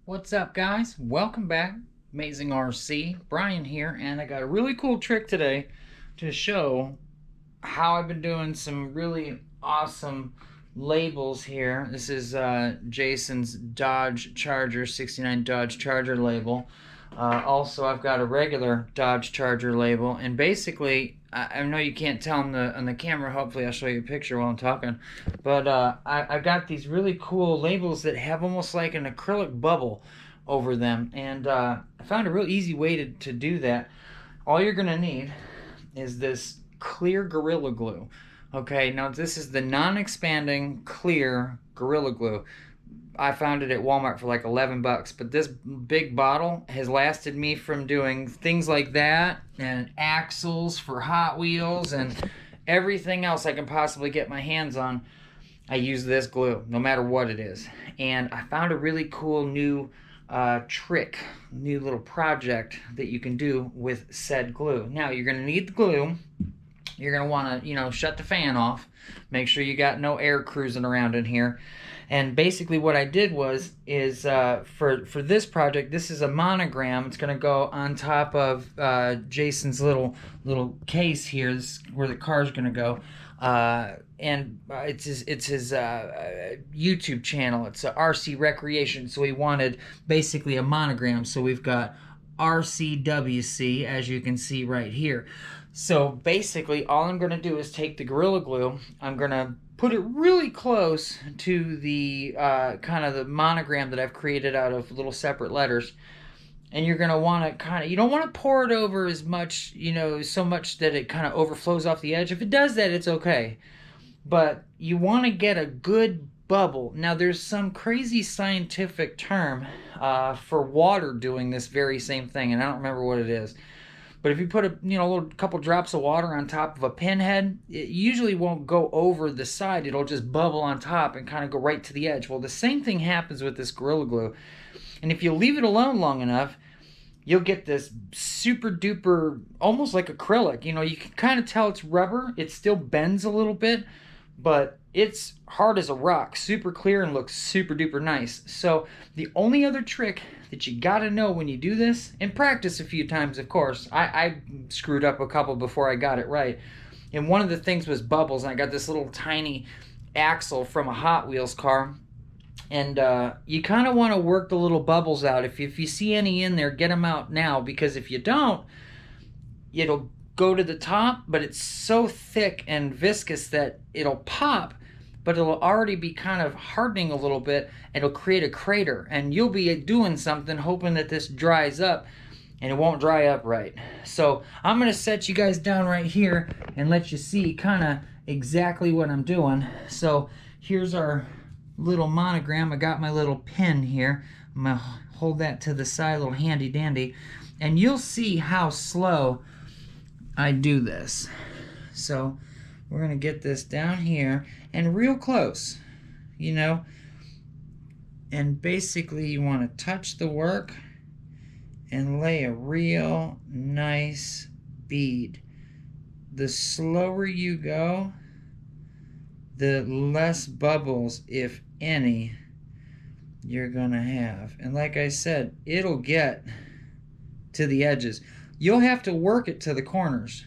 What's up, guys? Welcome back. Amazing RC. Brian here, and I got a really cool trick today to show how I've been doing some really awesome labels here. This is Jason's Dodge Charger 69 Dodge Charger label. Also, I've got a regular Dodge Charger label, and basically, I know you can't tell on the camera. Hopefully, I'll show you a picture while I'm talking. But I've got these really cool labels that have almost like an acrylic bubble over them, and I found a real easy way to do that. All you're gonna need is this clear Gorilla Glue. Okay, now this is the non-expanding clear Gorilla Glue. I found it at Walmart for like 11 bucks, but this big bottle has lasted me from doing things like that and axles for Hot Wheels and everything else I can possibly get my hands on. I use this glue no matter what it is. And I found a really cool new trick, new little project that you can do with said glue. Now you're going to need the glue. You're going to want to, shut the fan off. Make sure you got no air cruising around in here. And basically what I did is for this project, this is a monogram. It's going to go on top of Jason's little case here. This is where the car's going to go. And it's his YouTube channel. It's a RC Recreation. So he wanted basically a monogram. So we've got RCWC, as you can see right here. So basically all I'm going to do is take the Gorilla Glue. I'm going to put it really close to the kind of the monogram that I've created out of little separate letters. And you're going to want to you don't want to pour it over as much, so much that it kind of overflows off the edge. If it does that, it's okay. But you want to get a good bubble. Now, there's some crazy scientific term for water doing this very same thing, and I don't remember what it is. But if you put a little couple drops of water on top of a pinhead, it usually won't go over the side. It'll just bubble on top and kind of go right to the edge. Well, the same thing happens with this Gorilla Glue. And if you leave it alone long enough, you'll get this super duper, almost like acrylic. You can kind of tell it's rubber. It still bends a little bit, but it's hard as a rock, super clear, and looks super duper nice. So the only other trick that you gotta know when you do this, and practice a few times, of course. I screwed up a couple before I got it right. And one of the things was bubbles, and I got this little tiny axle from a Hot Wheels car. And you kind of want to work the little bubbles out. If you see any in there, get them out now, because if you don't, it'll go to the top, but it's so thick and viscous that it'll pop, but it'll already be kind of hardening a little bit. It'll create a crater, and you'll be doing something hoping that this dries up, and it won't dry up right. So I'm going to set you guys down right here and let you see kind of exactly what I'm doing. So here's our little monogram. I got my little pen here. I'm going to hold that to the side, a little handy dandy, and you'll see how slow I do this. So we're going to get this down here and real close, and basically you want to touch the work and lay a real nice bead. The slower you go, the less bubbles, if any, you're gonna have. And like I said, it'll get to the edges. You'll have to work it to the corners.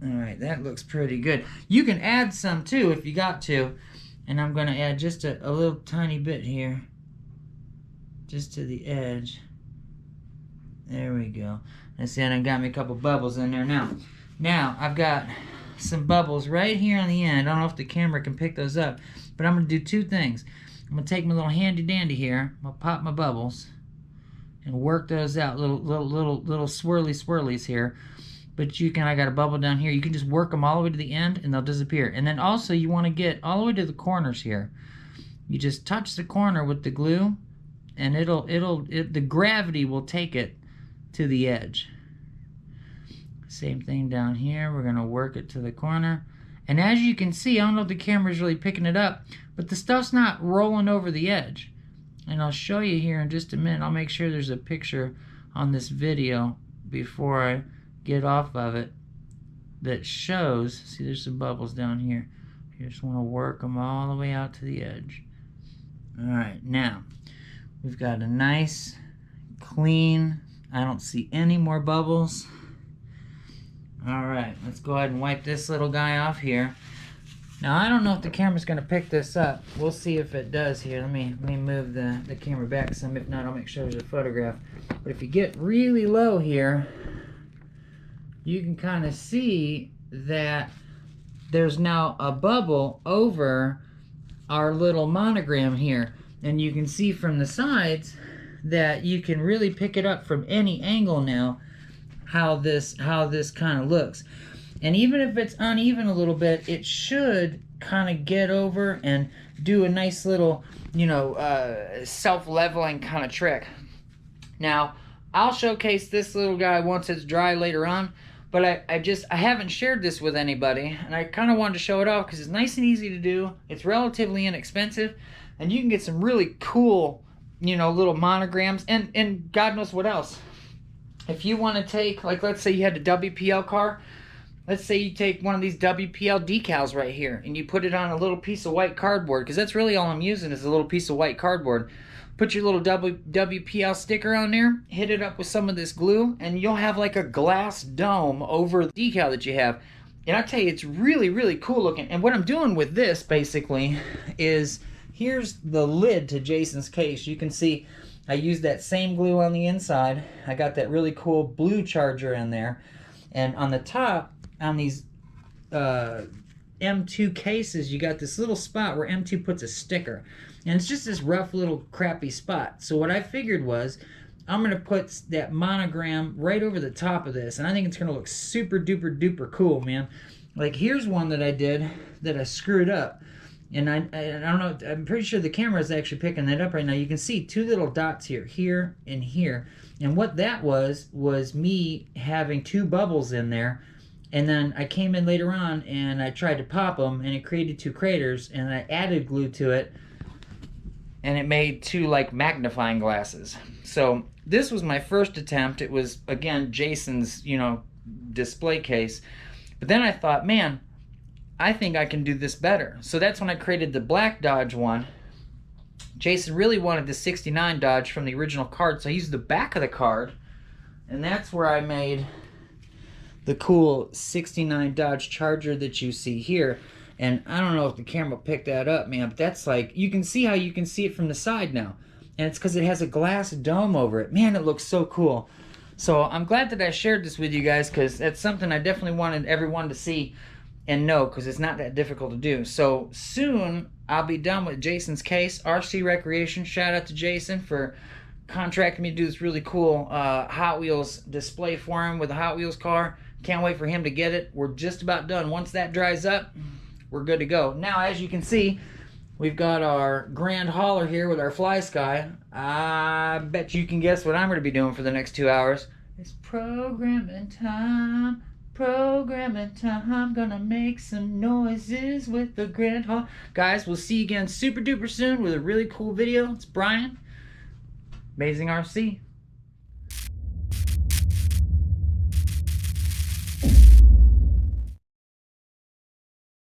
Alright, that looks pretty good. You can add some too if you got to. And I'm gonna add just a little tiny bit here, just to the edge. There we go. And see, I got me a couple bubbles in there now. Now I've got some bubbles right here on the end. I don't know if the camera can pick those up, but I'm going to do two things. I'm going to take my little handy dandy here. I'm going to pop my bubbles and work those out. Little swirlies here. But I got a bubble down here. You can just work them all the way to the end and they'll disappear. And then also you want to get all the way to the corners here. You just touch the corner with the glue, and the gravity will take it to the edge. Same thing down here. We're going to work it to the corner. And as you can see, I don't know if the camera's really picking it up, but the stuff's not rolling over the edge. And I'll show you here in just a minute. I'll make sure there's a picture on this video before I get off of it that shows, see, there's some bubbles down here. You just want to work them all the way out to the edge. Alright, now we've got a nice clean, I don't see any more bubbles. Alright, let's go ahead and wipe this little guy off here. Now I don't know if the camera's going to pick this up. We'll see if it does here. Let me move the camera back some. If not, I'll make sure there's a photograph. But if you get really low here, you can kind of see that there's now a bubble over our little monogram here. And you can see from the sides that you can really pick it up from any angle now how this kind of looks. And even if it's uneven a little bit, it should kind of get over and do a nice little, you know, self-leveling kind of trick. Now, I'll showcase this little guy once it's dry later on, but I haven't shared this with anybody, and I kind of wanted to show it off because it's nice and easy to do. It's relatively inexpensive, and you can get some really cool, you know, little monograms, and God knows what else. If you want to take, like, let's say you had a WPL car. Let's say you take one of these WPL decals right here and you put it on a little piece of white cardboard, because that's really all I'm using is a little piece of white cardboard. Put your little WPL sticker on there, hit it up with some of this glue, and you'll have like a glass dome over the decal that you have. And I tell you, it's really, really cool looking. And what I'm doing with this basically is, here's the lid to Jason's case. You can see I used that same glue on the inside. I got that really cool blue charger in there. And on the top, on these M2 cases, you got this little spot where M2 puts a sticker, and it's just this rough little crappy spot. So what I figured was, I'm gonna put that monogram right over the top of this, and I think it's gonna look super duper duper cool, man. Like, here's one that I did that I screwed up, and I don't know, I'm pretty sure the camera is actually picking that up right now. You can see two little dots here and here, and what that was me having two bubbles in there. And then I came in later on and I tried to pop them, and it created two craters, and I added glue to it, and it made two like magnifying glasses. So this was my first attempt. It was, again, Jason's, you know, display case. But then I thought, man, I think I can do this better. So that's when I created the black Dodge one. Jason really wanted the 69 Dodge from the original card, so I used the back of the card, and that's where I made the cool 69 Dodge Charger that you see here. And I don't know if the camera picked that up, man, but that's like, you can see how you can see it from the side now. And it's because it has a glass dome over it. Man, it looks so cool. So I'm glad that I shared this with you guys, because that's something I definitely wanted everyone to see and know, because it's not that difficult to do. So soon I'll be done with Jason's case. RC Recreation, shout out to Jason for contracting me to do this really cool Hot Wheels display for him with a Hot Wheels car. Can't wait for him to get it. We're just about done. Once that dries up, we're good to go. Now, as you can see, we've got our grand hauler here with our Fly Sky. I bet you can guess what I'm going to be doing for the next 2 hours. It's programming time. Programming time. Gonna make some noises with the grand hauler. Guys, we'll see you again super duper soon with a really cool video. It's Brian, Amazing RC.